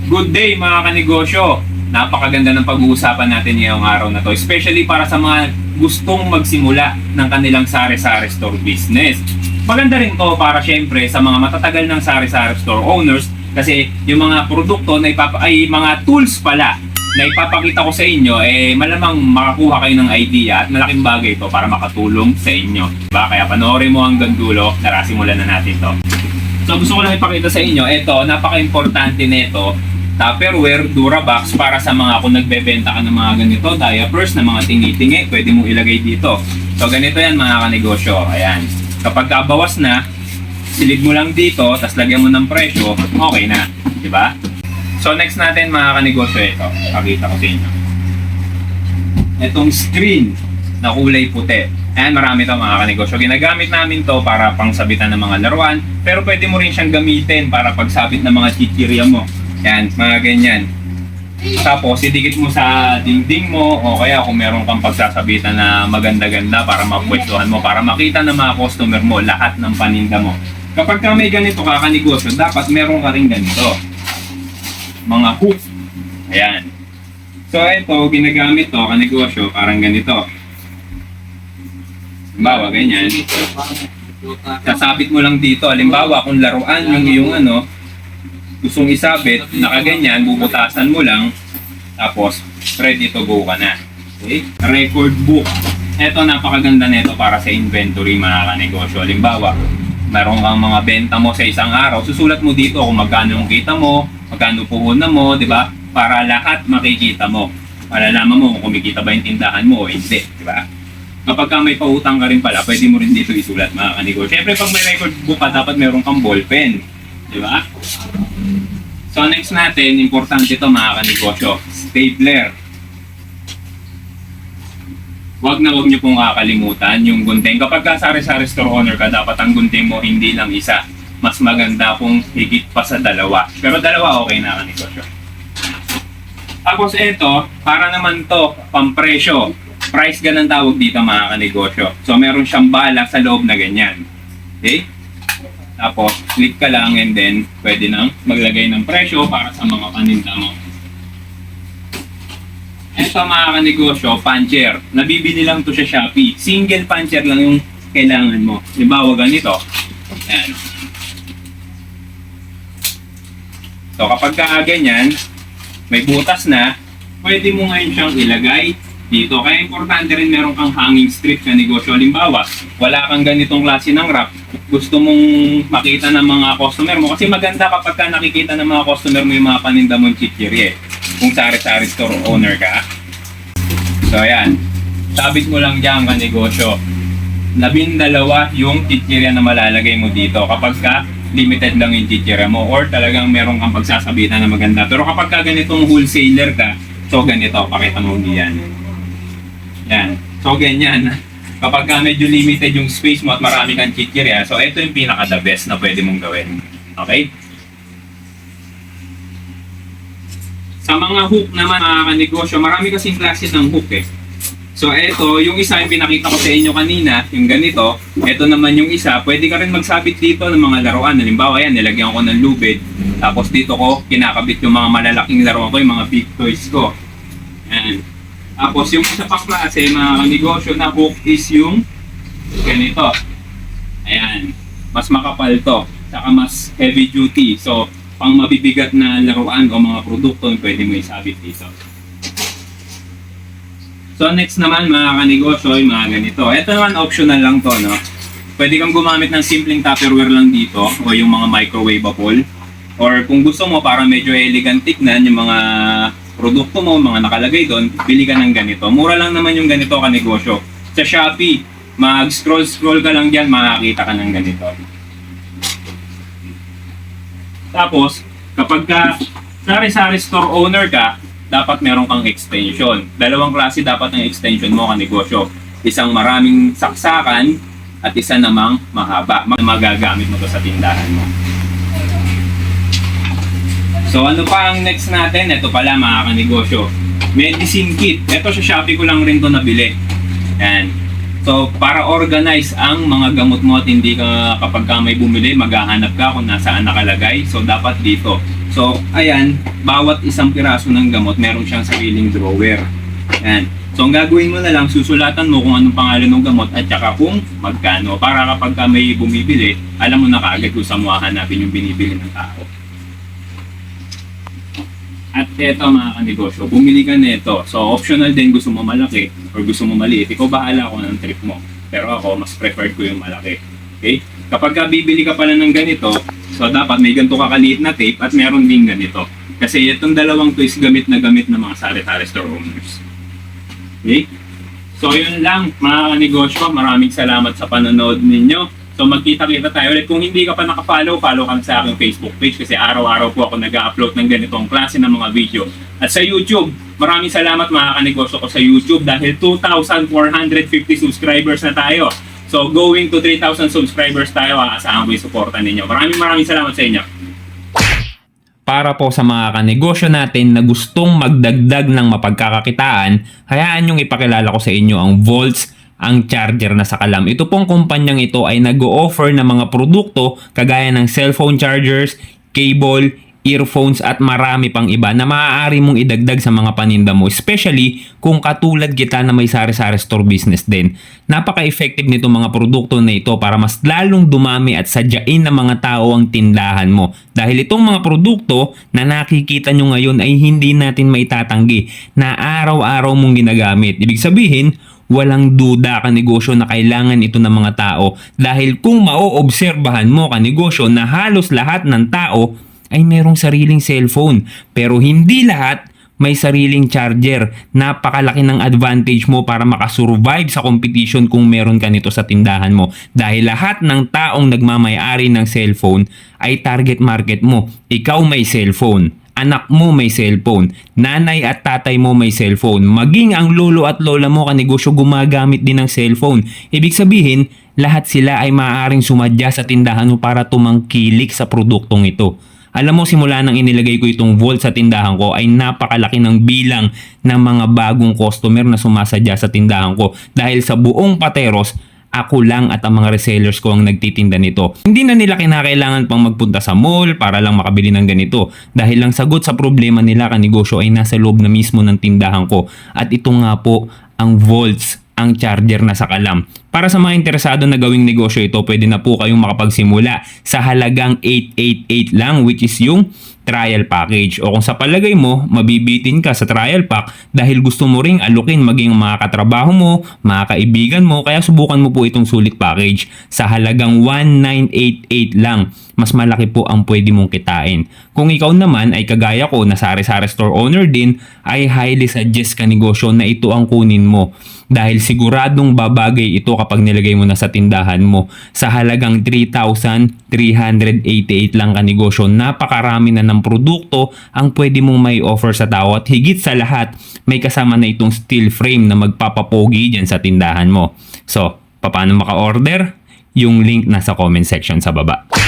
Good day mga kanegosyo! Napakaganda ng pag-uusapan natin ngayong araw na to, especially para sa mga gustong magsimula ng kanilang sari-sari store business. Maganda rin to para syempre sa mga matatagal ng sari-sari store owners kasi yung mga produkto na ay mga tools pala na ipapakita ko sa inyo, malamang makakuha kayo ng idea at malaking bagay ito para makatulong sa inyo. Diba? Kaya panoorin mo hanggang dulo, simulan na natin to. So gusto ko lang ipakita sa inyo, ito, napaka-importante nito. Tupperware, Durabox para sa mga kung nagbebenta ka ng mga ganito, diapers na mga tingi-tingi, pwede mong ilagay dito. So ganito yan mga kanegosyo. Ayan. Kapag kabawas na, silid mo lang dito, tapos lagyan mo ng presyo, okay na. Diba? So next natin mga kanegosyo, ito. Pakita ko sa inyo. Itong screen na kulay puti. Ayan, marami ito mga kanegosyo. Ginagamit namin to para pangsabitan ng mga laruan, pero pwede mo rin siyang gamitin para pagsabit ng mga chichirya mo. Yan, mga ganyan. Tapos, idikit mo sa dingding mo o kaya kung meron kang pagsasabitan na maganda-ganda para mapwestuhan mo, para makita ng mga customer mo lahat ng paninda mo. Kapag ka may ganito ka kanegosyo, dapat meron ka rin ganito. Mga hook. Ayan. So, ito, ginagamit to kanegosyo, parang ganito. Halimbawa, ganyan. Sasabit mo lang dito. Halimbawa, kung laruan yung iyong gustong isabit, nakaganyan, bubutasan mo lang, tapos ready to go ka na. Okay? Record book. Ito, napakaganda nito para sa inventory mga kanegosyo. Halimbawa, meron kang mga benta mo sa isang araw, susulat mo dito kung magkano yung kita mo, magkano puhunan mo, di ba? Para lahat makikita mo. Malalaman mo kung kumikita ba yung tindahan mo o hindi, di ba? Kapag ka may pautang ka rin pala, pwede mo rin dito isulat mga kanegosyo. Siyempre, pag may record book ka, dapat meron kang ballpen. Di ba? So next natin, importante ito mga kanegosyo, stapler. Huwag niyo pong kakalimutan yung gunting. Kapag ka sari-sari store owner ka, dapat ang gunting mo hindi lang isa. Mas maganda kung higit pa sa dalawa. Pero dalawa okay na kanegosyo. Tapos ito, para naman to, pampresyo. Price gun ang tawag dito mga kanegosyo. So meron siyang bala sa loob na ganyan. Okay? Tapos, click ka lang and then pwede nang maglagay ng presyo para sa mga paninda mo. Ito mga kanegosyo, puncher. Nabibili lang to sa Shopee. Single puncher lang yung kailangan mo. Halimbawa ganito. Ayan. So kapag ganyan, may butas na, pwede mo ngayon siyang ilagay dito. Kaya importante rin meron kang hanging strip sa negosyo. Halimbawa, wala kang ganitong klase ng wrap. Gusto mong makita ng mga customer mo. Kasi maganda kapag ka nakikita ng mga customer mo yung mga paninda mong chichirya. Kung sari-sari store owner ka. So ayan. Sabit mo lang dyan ka negosyo. 12 yung chichirya na malalagay mo dito. Kapag ka limited lang yung chichirya mo. Or talagang meron kang pagsasabitan na maganda. Pero kapag ka ganitong wholesaler ka, so ganito, pakita mo diyan. Yan. So ganyan. Kapag medyo limited yung space mo at marami kang chichirya, so ito yung pinaka-the best na pwede mong gawin. Okay? Sa mga hook naman mga kanegosyo, marami kasing klase ng hook eh. So ito, yung isa yung pinakita ko sa inyo kanina, yung ganito. Ito naman yung isa, pwede ka rin magsabit dito ng mga laruan. Halimbawa yan, nilagyan ko ng lubid. Tapos dito ko, kinakabit yung mga malalaking laruan ko, yung mga big toys ko. Yan. Tapos yung isa pa klase, mga kanegosyo na hook is yung ganito. Ayan. Mas makapal to. Saka mas heavy duty. So, pang mabibigat na laruan o mga produkto, pwede mo isabit dito. So, next naman mga kanegosyo, yung mga ganito. Ito naman optional lang to, no? Pwede kang gumamit ng simpleng Tupperware lang dito o yung mga microwavable. Or kung gusto mo, para medyo elegant tignan yung mga produkto mo, mga nakalagay doon, bili ka ng ganito. Mura lang naman yung ganito kanegosyo. Sa Shopee, mag-scroll ka lang dyan, makakita ka ng ganito. Tapos, kapag ka sari-sari store owner ka, dapat meron kang extension. Dalawang klase dapat ng extension mo kanegosyo. Isang maraming saksakan at isa namang mahaba. Magagamit mo to sa tindahan mo. So ano pa ang next natin? Ito pala mga kanegosyo. Medicine kit. Ito sa Shopee ko lang rin to nabili. Yan. So, para organize ang mga gamot mo at hindi ka kapag ka may bumili, maghahanap ka kung nasaan nakalagay. So, dapat dito. So, ayan, bawat isang piraso ng gamot, meron siyang sariling drawer. Ayan. So, ang gagawin mo na lang, susulatan mo kung anong pangalan ng gamot at saka kung magkano. Para kapag ka may bumibili, alam mo na kaagad kung saan mo hahanapin yung binibili ng tao. At eto mga kanegosyo, bumili ka nito. So optional din, gusto mo malaki or gusto mo maliit. Ikaw bahala kung anong trip mo. Pero ako, mas preferred ko yung malaki. Okay? Kapag ka bibili ka pala ng ganito, so dapat may ganito kakaliit na tape at meron din ganito. Kasi itong dalawang to is gamit na mga sari-sari store owners. Okay? So yun lang mga kanegosyo. Maraming salamat sa panonood ninyo. So magkita-kita tayo ulit. Kung hindi ka pa naka-follow, follow ka sa aking Facebook page kasi araw-araw po ako nag-upload ng ganitong klase ng mga video. At sa YouTube, maraming salamat mga kanegosyo ko sa YouTube dahil 2,450 subscribers na tayo. So going to 3,000 subscribers tayo, aasahan ko yung suporta ninyo. Maraming salamat sa inyo. Para po sa mga kanegosyo natin na gustong magdagdag ng mapagkakakitaan, hayaan niyong ipakilala ko sa inyo ang Volts, ang charger na sa kalam. Ito pong kumpanyang ito ay nag-o-offer ng mga produkto kagaya ng cellphone chargers, cable, earphones at marami pang iba na maaari mong idagdag sa mga paninda mo, especially kung katulad kita na may sari-sari store business din. Napaka-effective nito mga produkto na ito para mas lalong dumami at sadyain ng mga tao ang tindahan mo. Dahil itong mga produkto na nakikita nyo ngayon ay hindi natin maitatanggi na araw-araw mong ginagamit. Ibig sabihin, walang duda kanegosyo na kailangan ito ng mga tao dahil kung maoobserbahan mo kanegosyo na halos lahat ng tao ay merong sariling cellphone pero hindi lahat may sariling charger. Napakalaki ng advantage mo para makasurvive sa competition kung meron ka nito sa tindahan mo dahil lahat ng taong nagmamay-ari ng cellphone ay target market mo. Ikaw may cellphone, anak mo may cellphone, nanay at tatay mo may cellphone, maging ang lolo at lola mo kanegosyo gumagamit din ng cellphone. Ibig sabihin, lahat sila ay maaaring sumadya sa tindahan mo para tumangkilik sa produktong ito. Alam mo, simula nang inilagay ko itong Volt sa tindahan ko ay napakalaki ng bilang ng mga bagong customer na sumasadya sa tindahan ko dahil sa buong Pateros, ako lang at ang mga resellers ko ang nagtitinda nito. Hindi na nila kinakailangan pang magpunta sa mall para lang makabili ng ganito dahil lang sagot sa problema nila kanegosyo ay nasa loob na mismo ng tindahan ko. At ito nga po ang Volts, ang charger na sa kalam. Para sa mga interesado na gawing negosyo ito, pwede na po kayong makapagsimula sa halagang 888 lang, which is yung trial package. O kung sa palagay mo, mabibitin ka sa trial pack dahil gusto mo ring alukin maging mga katrabaho mo, mga kaibigan mo, kaya subukan mo po itong sulit package sa halagang 1988 lang. Mas malaki po ang pwede mong kitain. Kung ikaw naman ay kagaya ko na sari-sari store owner din, ay highly suggest ka negosyo na ito ang kunin mo. Dahil siguradong babagay ito kapag nilagay mo na sa tindahan mo. Sa halagang 3,388 lang ka negosyo, napakarami na ng produkto ang pwede mong may offer sa tao at higit sa lahat, may kasama na itong steel frame na magpapapogi dyan sa tindahan mo. So, paano maka-order? Yung link nasa comment section sa baba.